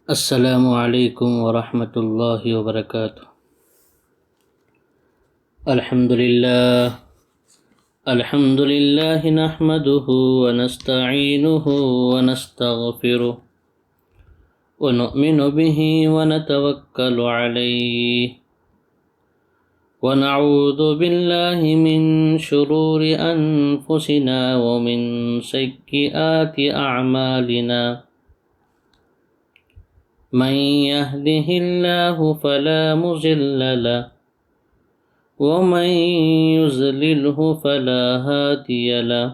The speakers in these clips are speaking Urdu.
السلام علیکم ورحمۃ اللہ وبرکاتہ۔ الحمد للہ نحمده ونستعینه ونستغفره ونؤمن به ونتوکل علیہ ونعوذ باللہ من شرور انفسنا ومن سیئات اعمالنا، من يهده الله فلا مضل له ومن يضلله فلا هادي له،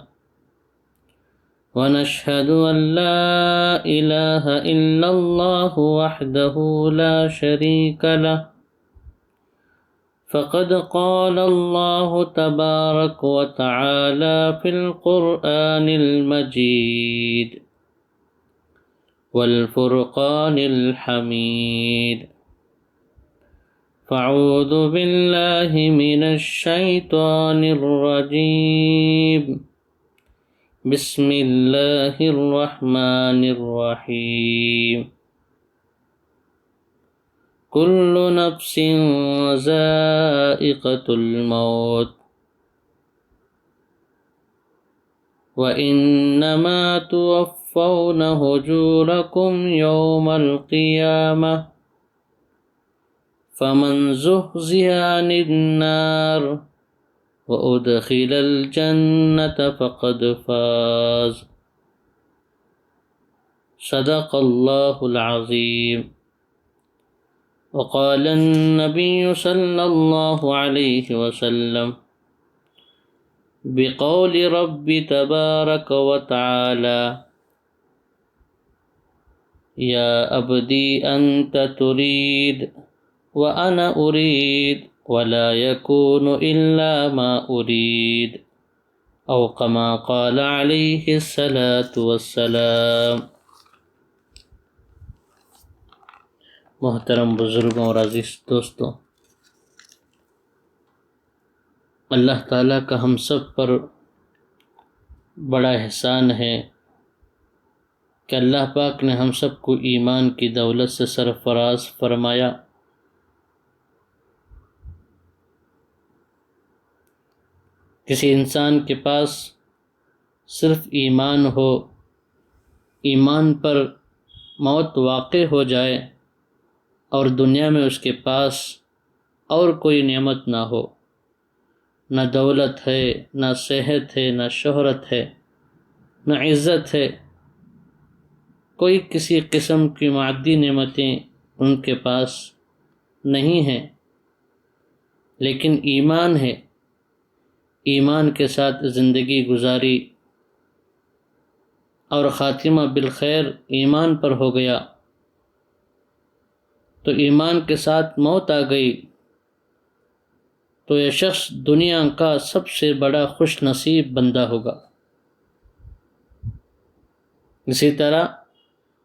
ونشهد أن لا إله إلا الله وحده لا شريك له، فقد قال الله تبارك وتعالى في القرآن المجيد والفرقان الحميد، فاعوذ بالله من الشيطان الرجيم، بسم الله الرحمن الرحيم، كل نفس ذائقة الموت وإنما توفون أجوركم يوم القيامة، فمن زحزح عن النار وأدخل الجنة فقد فاز، صدق الله العظيم۔ وقال النبي صلى الله عليه وسلم بقول رب تبارك وتعالى: يا عبدي أنت تريد وأنا أريد ولا يكون إلا ما أريد، أو كما قال عليه الصلاة والسلام۔ محترم بزرگوں اور عزیز دوستوں، اللہ تعالیٰ کا ہم سب پر بڑا احسان ہے کہ اللہ پاک نے ہم سب کو ایمان کی دولت سے سرفراز فرمایا۔ کسی انسان کے پاس صرف ایمان ہو، ایمان پر موت واقع ہو جائے اور دنیا میں اس کے پاس اور کوئی نعمت نہ ہو، نہ دولت ہے، نہ صحت ہے، نہ شہرت ہے، نہ عزت ہے، کوئی کسی قسم کی مادی نعمتیں ان کے پاس نہیں ہیں، لیکن ایمان ہے، ایمان کے ساتھ زندگی گزاری اور خاتمہ بالخیر ایمان پر ہو گیا، تو ایمان کے ساتھ موت آ گئی، تو یہ شخص دنیا کا سب سے بڑا خوش نصیب بندہ ہوگا۔ اسی طرح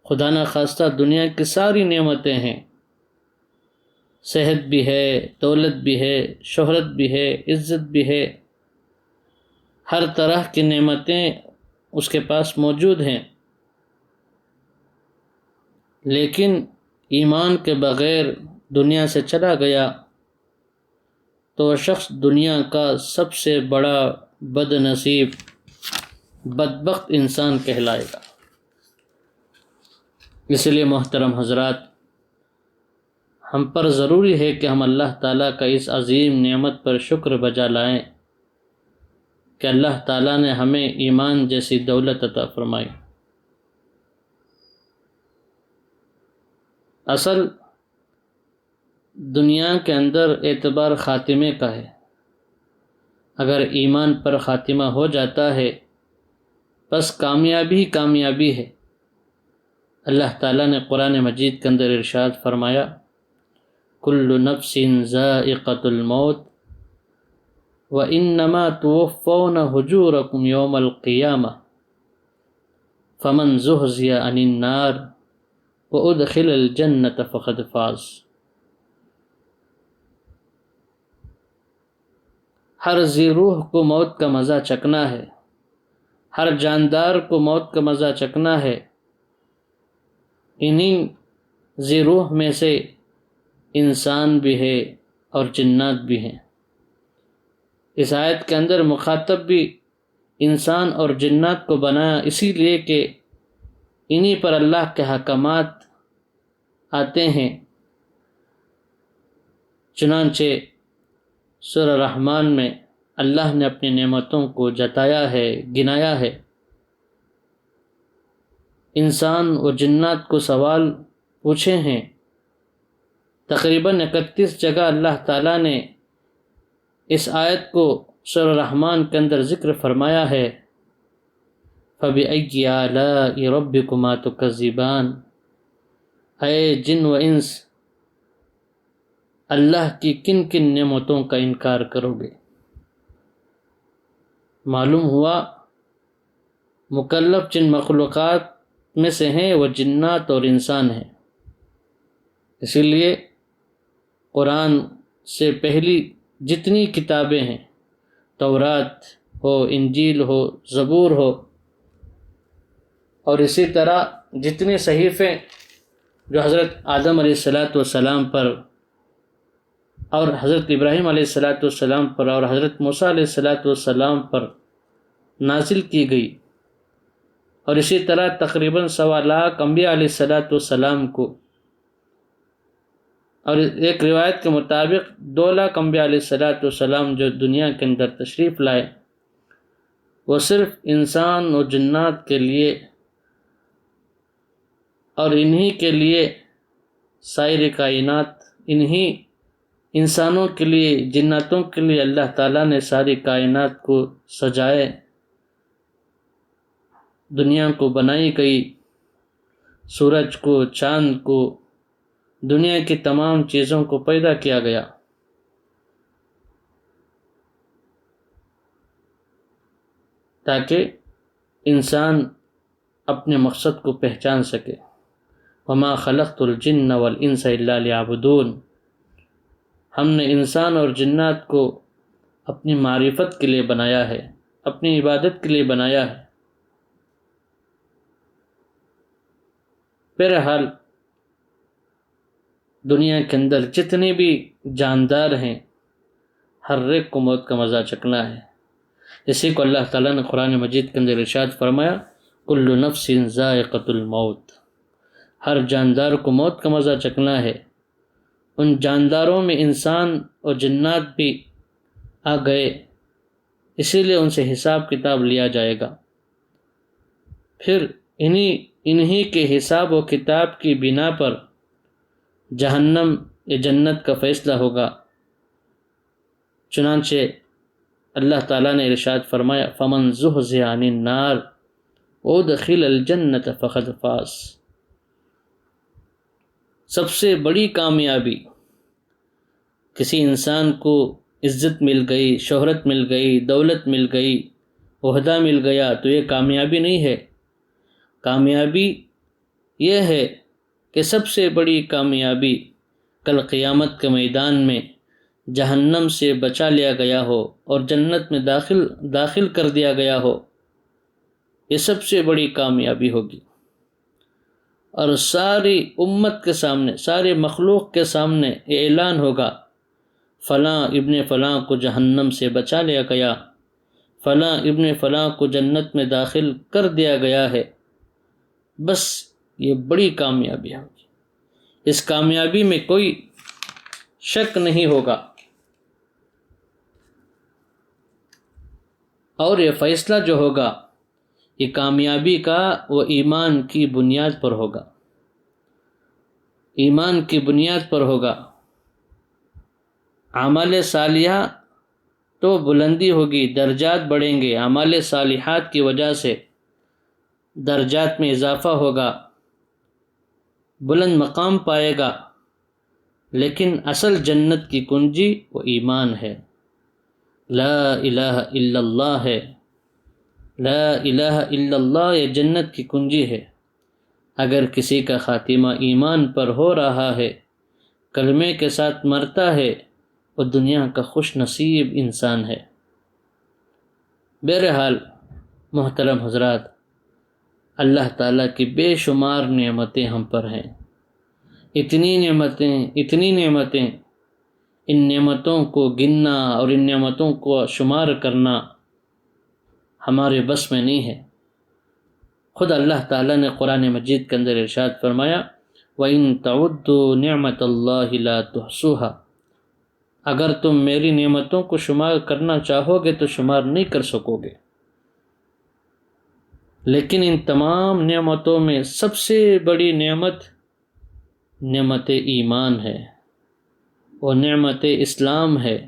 خدا نخواستہ دنیا کی ساری نعمتیں ہیں، صحت بھی ہے، دولت بھی ہے، شہرت بھی ہے، عزت بھی ہے، ہر طرح کی نعمتیں اس کے پاس موجود ہیں، لیکن ایمان کے بغیر دنیا سے چلا گیا تو وہ شخص دنیا کا سب سے بڑا بد نصیب، بدبخت انسان کہلائے گا۔ اس لیے محترم حضرات، ہم پر ضروری ہے کہ ہم اللہ تعالیٰ کا اس عظیم نعمت پر شکر بجا لائیں کہ اللہ تعالیٰ نے ہمیں ایمان جیسی دولت عطا فرمائی۔ اصل دنیا کے اندر اعتبار خاتمے کا ہے، اگر ایمان پر خاتمہ ہو جاتا ہے بس کامیابی ہی کامیابی ہے۔ اللہ تعالیٰ نے قرآن مجید کے اندر ارشاد فرمایا: کل نفس ذائقۃ الموت وانما توفون اجورکم یوم القیامہ فمن زحزح عن النار وادخل الجنۃ فقد فاز۔ ہر ذی روح کو موت کا مزہ چکنا ہے، ہر جاندار کو موت کا مزہ چکنا ہے، انہی ذی روح میں سے انسان بھی ہے اور جنات بھی ہیں۔ اس آیت کے اندر مخاطب بھی انسان اور جنات کو بنایا اسی لیے کہ انہی پر اللہ کے حکمات آتے ہیں۔ چنانچہ سورہ رحمان میں اللہ نے اپنی نعمتوں کو جتایا ہے، گنایا ہے۔ انسان اور جنات کو سوال پوچھے ہیں، تقریباً 31 جگہ اللہ تعالیٰ نے اس آیت کو سورہ رحمان کے اندر ذکر فرمایا ہے۔ فَبِأَيِّ آلَاءِ رَبِّكُمَا تُكَذِّبَانِ، اے جن و انس، اللہ کی کن کن نعمتوں کا انکار کرو گے؟ معلوم ہوا مکلف جن مخلوقات میں سے ہیں وہ جنات اور انسان ہیں۔ اسی لیے قرآن سے پہلی جتنی کتابیں ہیں، تورات ہو، انجیل ہو، زبور ہو، اور اسی طرح جتنے صحیفے جو حضرت آدم علیہ السلام پر اور حضرت ابراہیم علیہ السلام پر اور حضرت موسیٰ علیہ السلام پر نازل کی گئی، اور اسی طرح تقریباً 1.25 لاکھ انبیاء علیہ السلام کو، اور ایک روایت کے مطابق 2 لاکھ انبیاء علیہ السلام جو دنیا کے اندر تشریف لائے، وہ صرف انسان اور جنات کے لیے اور انہی کے لیے سائر کائنات، انہی انسانوں کے لیے، جناتوں کے لیے اللہ تعالیٰ نے ساری کائنات کو سجائے، دنیا کو بنائی گئی، سورج کو، چاند کو، دنیا کی تمام چیزوں کو پیدا کیا گیا۔ تاکہ انسان اپنے مقصد کو پہچان سکے۔ وَمَا خَلَقْتُ الْجِنَّ وَالْإِنسَ إِلَّا لِيَعْبُدُونَ، ہم نے انسان اور جنات کو اپنی معرفت کے لیے بنایا ہے، اپنی عبادت کے لیے بنایا ہے۔ بہرحال دنیا کے اندر جتنے بھی جاندار ہیں، ہر ایک کو موت کا مزہ چکھنا ہے۔ اسی کو اللہ تعالیٰ نے قرآن مجید کے اندر ارشاد فرمایا، کل نفس ذائقۃ الموت، ہر جاندار کو موت کا مزہ چکھنا ہے۔ ان جانداروں میں انسان اور جنات بھی آ گئے، اسی لیے ان سے حساب کتاب لیا جائے گا۔ پھر انہی کے حساب و کتاب کی بنا پر جہنم یا جنت کا فیصلہ ہوگا۔ چنانچہ اللہ تعالیٰ نے ارشاد فرمایا، فَمَنْ زُحْزِحَ عَنِ النَّارِ وَأُدْخِلَ الْجَنَّةَ فَقَدْ فَازَ، سب سے بڑی کامیابی، کسی انسان کو عزت مل گئی، شہرت مل گئی، دولت مل گئی، عہدہ مل گیا، تو یہ کامیابی نہیں ہے۔ کامیابی یہ ہے کہ سب سے بڑی کامیابی کل قیامت کے میدان میں جہنم سے بچا لیا گیا ہو اور جنت میں داخل کر دیا گیا ہو، یہ سب سے بڑی کامیابی ہوگی۔ اور ساری امت کے سامنے، سارے مخلوق کے سامنے یہ اعلان ہوگا، فلاں ابن فلاں کو جہنم سے بچا لیا گیا، فلاں ابن فلاں کو جنت میں داخل کر دیا گیا ہے۔ بس یہ بڑی کامیابی ہوگی، اس کامیابی میں کوئی شک نہیں ہوگا، اور یہ فیصلہ جو ہوگا یہ کامیابی کا وہ ایمان کی بنیاد پر ہوگا، ایمان کی بنیاد پر ہوگا۔ اعمال صالحہ تو بلندی ہوگی، درجات بڑھیں گے، اعمال صالحات کی وجہ سے درجات میں اضافہ ہوگا، بلند مقام پائے گا، لیکن اصل جنت کی کنجی وہ ایمان ہے، لا الہ الا اللہ ہے، لا الہ الا اللہ یہ جنت کی کنجی ہے۔ اگر کسی کا خاتمہ ایمان پر ہو رہا ہے، کلمے کے ساتھ مرتا ہے، وہ دنیا کا خوش نصیب انسان ہے۔ بہرحال محترم حضرات، اللہ تعالیٰ کی بے شمار نعمتیں ہم پر ہیں، اتنی نعمتیں، ان نعمتوں کو گننا اور ان نعمتوں کو شمار کرنا ہمارے بس میں نہیں ہے۔ خود اللہ تعالیٰ نے قرآن مجید کے اندر ارشاد فرمایا وَإِن تَعُدُّوا نِعْمَةَ اللَّهِ لَا تُحْصُوهَا، اگر تم میری نعمتوں کو شمار کرنا چاہو گے تو شمار نہیں کر سکو گے۔ لیکن ان تمام نعمتوں میں سب سے بڑی نعمت ایمان ہے، وہ نعمت اسلام ہے۔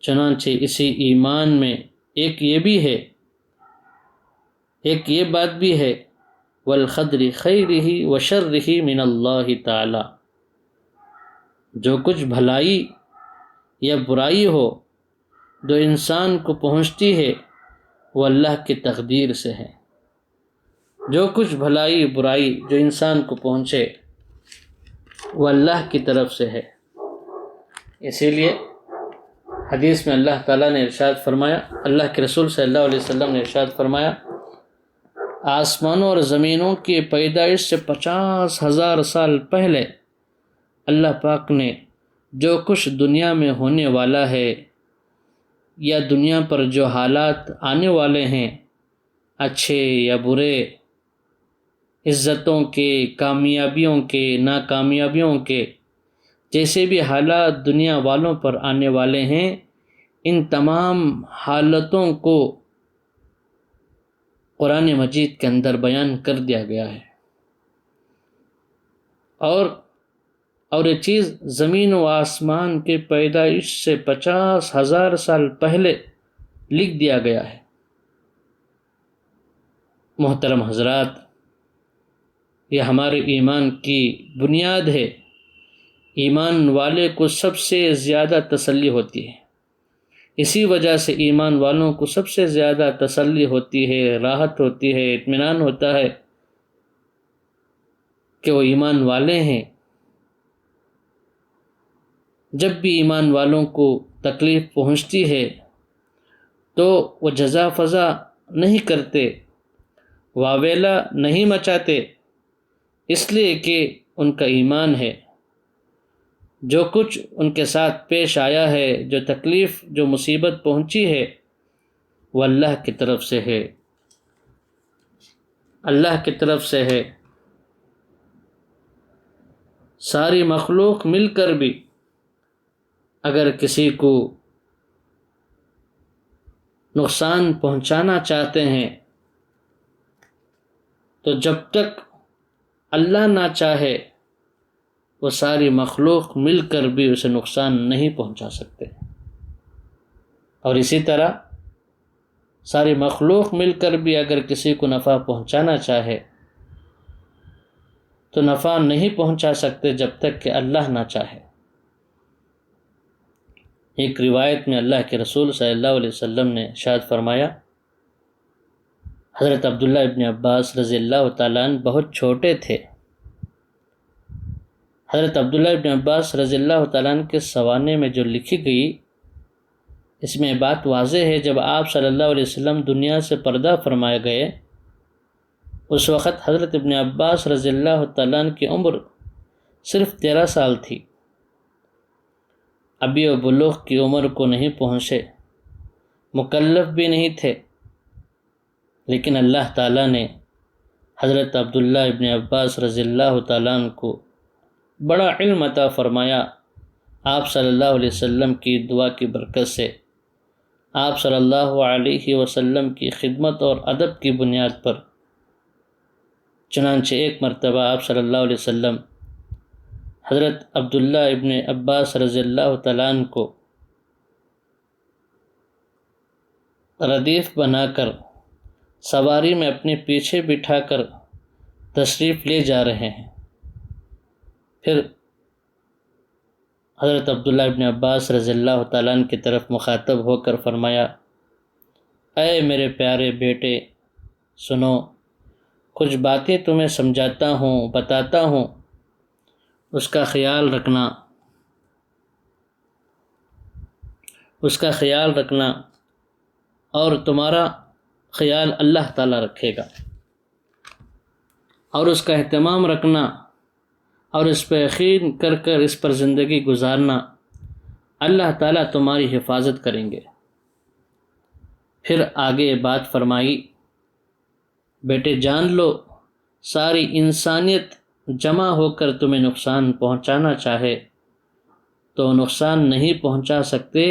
چنانچہ اسی ایمان میں ایک یہ بھی ہے، ایک یہ بات بھی ہے وَالْقَدْرِ خَيْرِهِ وَشَرِّهِ مِنَ اللَّهِ تعالی، جو کچھ بھلائی یا برائی ہو جو انسان کو پہنچتی ہے وہ اللہ کی تقدیر سے ہے۔ جو کچھ بھلائی برائی جو انسان کو پہنچے وہ اللہ کی طرف سے ہے۔ اسی لیے حدیث میں اللہ تعالیٰ نے ارشاد فرمایا، اللہ کے رسول صلی اللہ علیہ وسلم نے ارشاد فرمایا، آسمانوں اور زمینوں کی پیدائش سے 50,000 سال پہلے اللہ پاک نے جو کچھ دنیا میں ہونے والا ہے یا دنیا پر جو حالات آنے والے ہیں، اچھے یا برے، عزتوں کے، کامیابیوں کے، ناکامیابیوں کے، جیسے بھی حالات دنیا والوں پر آنے والے ہیں، ان تمام حالتوں کو قرآن مجید کے اندر بیان کر دیا گیا ہے۔ اور یہ چیز زمین و آسمان کے پیدائش سے 50,000 سال پہلے لکھ دیا گیا ہے۔ محترم حضرات، یہ ہمارے ایمان کی بنیاد ہے۔ ایمان والے کو سب سے زیادہ تسلی ہوتی ہے، اسی وجہ سے ایمان والوں کو سب سے زیادہ تسلی ہوتی ہے، راحت ہوتی ہے، اطمینان ہوتا ہے کہ وہ ایمان والے ہیں۔ جب بھی ایمان والوں کو تکلیف پہنچتی ہے تو وہ جزا فضا نہیں کرتے، واویلا نہیں مچاتے، اس لیے کہ ان کا ایمان ہے۔ جو کچھ ان کے ساتھ پیش آیا ہے، جو تکلیف، جو مصیبت پہنچی ہے، وہ اللہ کی طرف سے ہے، اللہ کی طرف سے ہے۔ ساری مخلوق مل کر بھی اگر کسی کو نقصان پہنچانا چاہتے ہیں تو جب تک اللہ نہ چاہے وہ ساری مخلوق مل کر بھی اسے نقصان نہیں پہنچا سکتے۔ اور اسی طرح ساری مخلوق مل کر بھی اگر کسی کو نفع پہنچانا چاہے تو نفع نہیں پہنچا سکتے جب تک کہ اللہ نہ چاہے۔ ایک روایت میں اللہ کے رسول صلی اللہ علیہ وسلم نے ارشاد فرمایا، حضرت عبداللہ ابن عباس رضی اللہ تعالیٰ عنہ بہت چھوٹے تھے۔ حضرت عبداللہ ابن عباس رضی اللہ تعالیٰ عنہ کے سوانے میں جو لکھی گئی، اس میں بات واضح ہے، جب آپ صلی اللہ علیہ وسلم دنیا سے پردہ فرمائے گئے، اس وقت حضرت ابن عباس رضی اللہ تعالیٰ عنہ کی عمر صرف 13 سال تھی، ابھی وہ بلوغ کی عمر کو نہیں پہنچے، مکلف بھی نہیں تھے، لیکن اللہ تعالیٰ نے حضرت عبداللہ ابن عباس رضی اللہ تعالیٰ عنہ کو بڑا علم عطا فرمایا۔ آپ صلی اللہ علیہ وسلم کی دعا کی برکت سے، آپ صلی اللہ علیہ وسلم کی خدمت اور ادب کی بنیاد پر، چنانچہ ایک مرتبہ آپ صلی اللہ علیہ وسلم حضرت عبداللہ ابن عباس رضی اللہ تعالیٰ عنہ کو ردیف بنا کر سواری میں اپنے پیچھے بٹھا کر تشریف لے جا رہے ہیں۔ پھر حضرت عبداللہ ابن عباس رضی اللہ تعالیٰ عنہ کی طرف مخاطب ہو کر فرمایا، اے میرے پیارے بیٹے، سنو، کچھ باتیں تمہیں سمجھاتا ہوں، بتاتا ہوں، اس کا خیال رکھنا، اس کا خیال رکھنا، اور تمہارا خیال اللہ تعالیٰ رکھے گا، اور اس کا اہتمام رکھنا، اور اس پہ یقین کر کر اس پر زندگی گزارنا، اللہ تعالیٰ تمہاری حفاظت کریں گے۔ پھر آگے بات فرمائی، بیٹے جان لو ساری انسانیت جمع ہو کر تمہیں نقصان پہنچانا چاہے تو نقصان نہیں پہنچا سکتے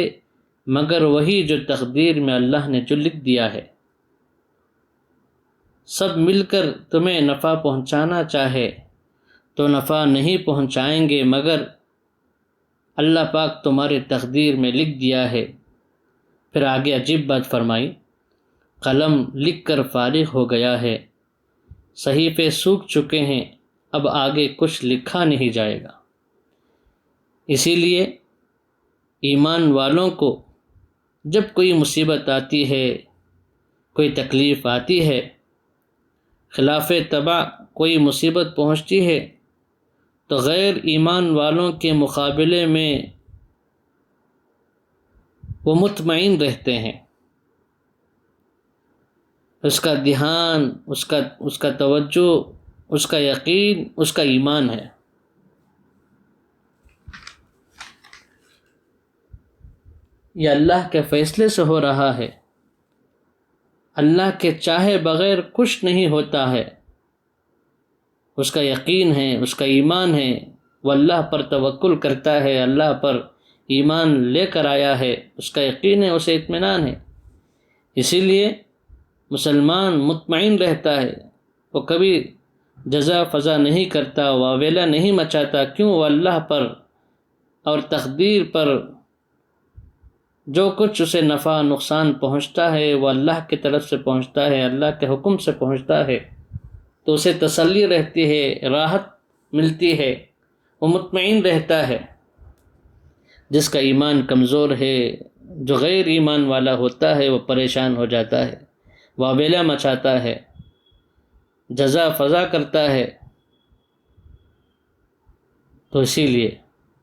مگر وہی جو تقدیر میں اللہ نے جو لکھ دیا ہے۔ سب مل کر تمہیں نفع پہنچانا چاہے تو نفع نہیں پہنچائیں گے مگر اللہ پاک تمہاری تقدیر میں لکھ دیا ہے۔ پھر آگے عجیب بات فرمائی، قلم لکھ کر فارغ ہو گیا ہے، صحیفے سوکھ چکے ہیں، اب آگے کچھ لکھا نہیں جائے گا۔ اسی لیے ایمان والوں کو جب کوئی مصیبت آتی ہے، کوئی تکلیف آتی ہے، خلاف طبع کوئی مصیبت پہنچتی ہے تو غیر ایمان والوں کے مقابلے میں وہ مطمئن رہتے ہیں، اس کا دھیان، اس کا توجہ، اس کا یقین، اس کا ایمان ہے۔ یہ اللہ کے فیصلے سے ہو رہا ہے، اللہ کے چاہے بغیر کچھ نہیں ہوتا ہے، اس کا یقین ہے، اس کا ایمان ہے، وہ اللہ پر توکل کرتا ہے، اللہ پر ایمان لے کر آیا ہے، اس کا یقین ہے، اسے اطمینان ہے۔ اسی لیے مسلمان مطمئن رہتا ہے، وہ کبھی جزا فضا نہیں کرتا، واویلا نہیں مچاتا، کیوں؟ وہ اللہ پر اور تقدیر پر جو کچھ اسے نفع نقصان پہنچتا ہے وہ اللہ کی طرف سے پہنچتا ہے، اللہ کے حکم سے پہنچتا ہے، تو اسے تسلی رہتی ہے، راحت ملتی ہے، وہ مطمئن رہتا ہے۔ جس کا ایمان کمزور ہے، جو غیر ایمان والا ہوتا ہے، وہ پریشان ہو جاتا ہے، واویلا مچاتا ہے، جزا فضا کرتا ہے۔ تو اسی لیے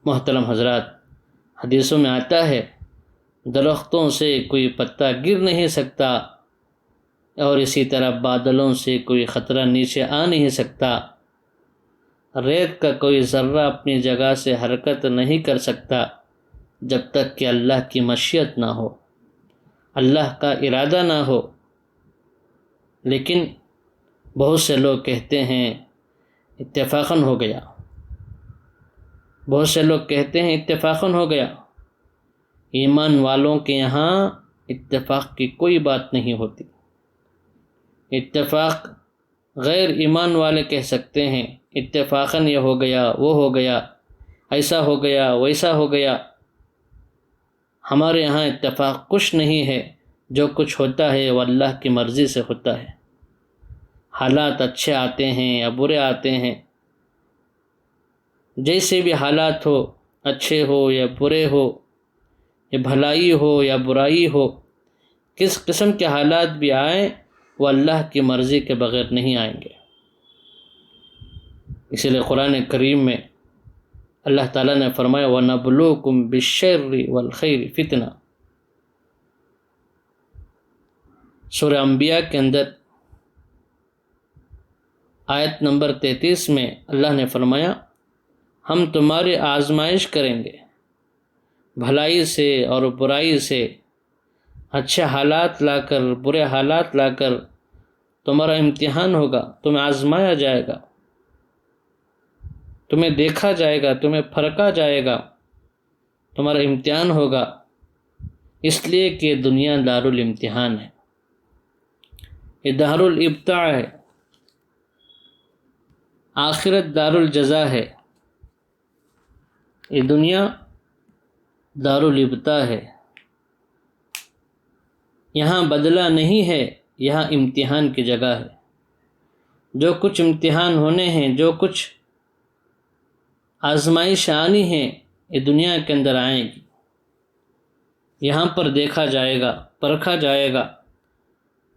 محترم حضرات، حدیثوں میں آتا ہے درختوں سے کوئی پتا گر نہیں سکتا اور اسی طرح بادلوں سے کوئی خطرہ نیچے آ نہیں سکتا، ریت کا کوئی ذرہ اپنی جگہ سے حرکت نہیں کر سکتا جب تک کہ اللہ کی مشیت نہ ہو، اللہ کا ارادہ نہ ہو۔ لیکن بہت سے لوگ کہتے ہیں اتفاقاً ہو گیا، بہت سے لوگ کہتے ہیں اتفاقاً ہو گیا۔ ایمان والوں کے یہاں اتفاق کی کوئی بات نہیں ہوتی، اتفاق غیر ایمان والے کہہ سکتے ہیں اتفاقاً یہ ہو گیا، وہ ہو گیا، ایسا ہو گیا، ویسا ہو گیا۔ ہمارے یہاں اتفاق کچھ نہیں ہے، جو کچھ ہوتا ہے وہ اللہ کی مرضی سے ہوتا ہے۔ حالات اچھے آتے ہیں یا برے آتے ہیں، جیسے بھی حالات ہو، اچھے ہو یا برے ہو، یا بھلائی ہو یا برائی ہو، کس قسم کے حالات بھی آئیں وہ اللہ کی مرضی کے بغیر نہیں آئیں گے۔ اسی لیے قرآن کریم میں اللہ تعالیٰ نے فرمایا وَنَبْلُوكُمْ بِالشَّرِّ وَالْخَيْرِ فِتْنَةً۔ سورہ انبیاء کے اندر آیت نمبر 33 میں اللہ نے فرمایا ہم تمہاری آزمائش کریں گے، بھلائی سے اور برائی سے، اچھے حالات لا کر برے حالات لا کر تمہارا امتحان ہوگا، تمہیں آزمایا جائے گا، تمہیں دیکھا جائے گا، تمہیں پرکھا جائے گا، تمہارا امتحان ہوگا، اس لیے کہ دنیا دارالامتحان ہے، یہ دارالابتلاء ہے، آخرت دارالجزا ہے، یہ دنیا دارالابتلاء ہے، یہاں بدلہ نہیں ہے، یہاں امتحان کی جگہ ہے۔ جو کچھ امتحان ہونے ہیں، جو کچھ آزمائش آنی ہے، یہ دنیا کے اندر آئیں گی، یہاں پر دیکھا جائے گا، پرکھا جائے گا،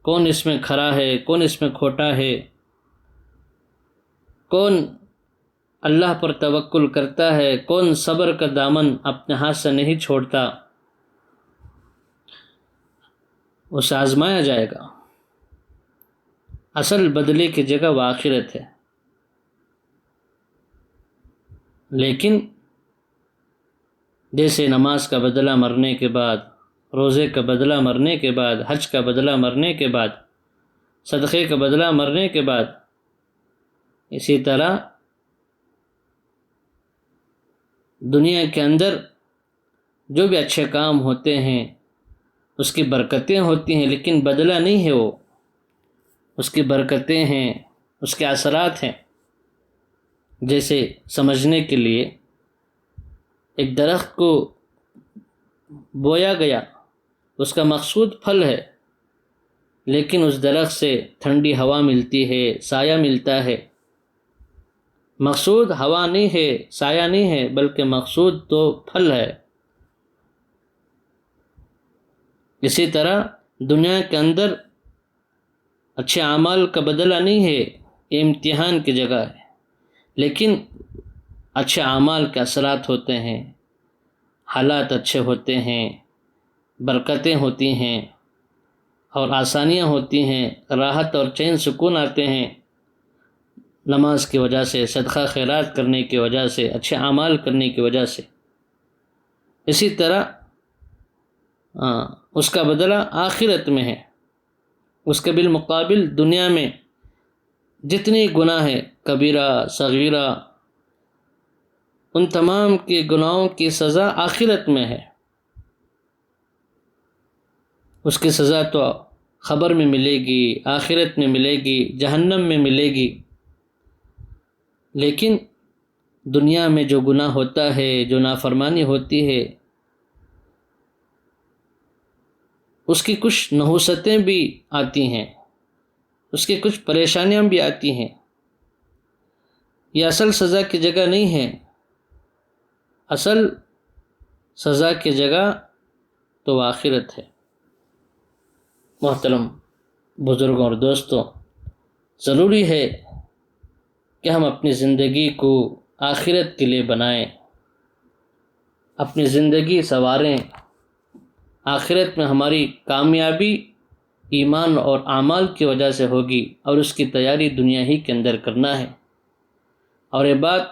کون اس میں کھرا ہے، کون اس میں کھوٹا ہے، کون اللہ پر توکل کرتا ہے، کون صبر کا دامن اپنے ہاتھ سے نہیں چھوڑتا، اسے آزمایا جائے گا۔ اصل بدلے کی جگہ وہ آخرت ہے۔ لیکن جیسے نماز کا بدلہ مرنے کے بعد، روزے کا بدلہ مرنے کے بعد، حج کا بدلہ مرنے کے بعد، صدقے کا بدلہ مرنے کے بعد، اسی طرح دنیا کے اندر جو بھی اچھے کام ہوتے ہیں اس کی برکتیں ہوتی ہیں، لیکن بدلہ نہیں ہے، وہ اس کی برکتیں ہیں، اس کے اثرات ہیں۔ جیسے سمجھنے کے لیے ایک درخت کو بویا گیا، اس کا مقصود پھل ہے، لیکن اس درخت سے ٹھنڈی ہوا ملتی ہے، سایہ ملتا ہے۔ مقصود ہوا نہیں ہے، سایہ نہیں ہے، بلکہ مقصود تو پھل ہے۔ اسی طرح دنیا کے اندر اچھے اعمال کا بدلہ نہیں ہے، یہ امتحان کی جگہ ہے، لیکن اچھے اعمال کے اثرات ہوتے ہیں، حالات اچھے ہوتے ہیں، برکتیں ہوتی ہیں اور آسانیاں ہوتی ہیں، راحت اور چین سکون آتے ہیں نماز کی وجہ سے، صدقہ خیرات کرنے کی وجہ سے، اچھے اعمال کرنے کی وجہ سے۔ اسی طرح اس کا بدلہ آخرت میں ہے، اس کے بالمقابل دنیا میں جتنی گناہ ہے، کبیرہ صغیرہ، ان تمام کے گناہوں کی سزا آخرت میں ہے۔ اس کی سزا تو خبر میں ملے گی، آخرت میں ملے گی، جہنم میں ملے گی۔ لیکن دنیا میں جو گناہ ہوتا ہے، جو نافرمانی ہوتی ہے، اس کی کچھ نحوستیں بھی آتی ہیں، اس کی کچھ پریشانیاں بھی آتی ہیں۔ یہ اصل سزا کی جگہ نہیں ہے، اصل سزا کی جگہ تو آخرت ہے۔ محترم بزرگوں اور دوستوں، ضروری ہے کہ ہم اپنی زندگی کو آخرت کے لیے بنائیں، اپنی زندگی سنواریں۔ آخرت میں ہماری کامیابی ایمان اور اعمال کی وجہ سے ہوگی، اور اس کی تیاری دنیا ہی کے اندر کرنا ہے۔ اور یہ بات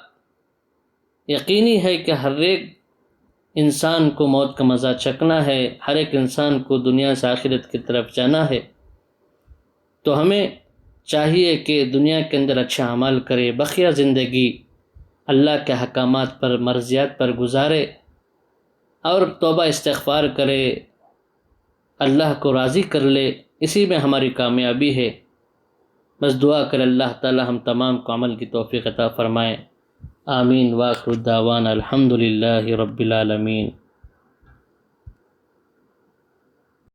یقینی ہے کہ ہر ایک انسان کو موت کا مزہ چکھنا ہے، ہر ایک انسان کو دنیا سے آخرت کی طرف جانا ہے۔ تو ہمیں چاہیے کہ دنیا کے اندر اچھا عمل کرے، بقیہ زندگی اللہ کے احکامات پر، مرضیات پر گزارے اور توبہ استغفار کرے، اللہ کو راضی کر لے، اسی میں ہماری کامیابی ہے۔ بس دعا کر اللہ تعالی ہم تمام کو عمل کی توفیق عطا فرمائے۔ آمین۔ وآخر الدعوانا الحمد للہ رب العالمین۔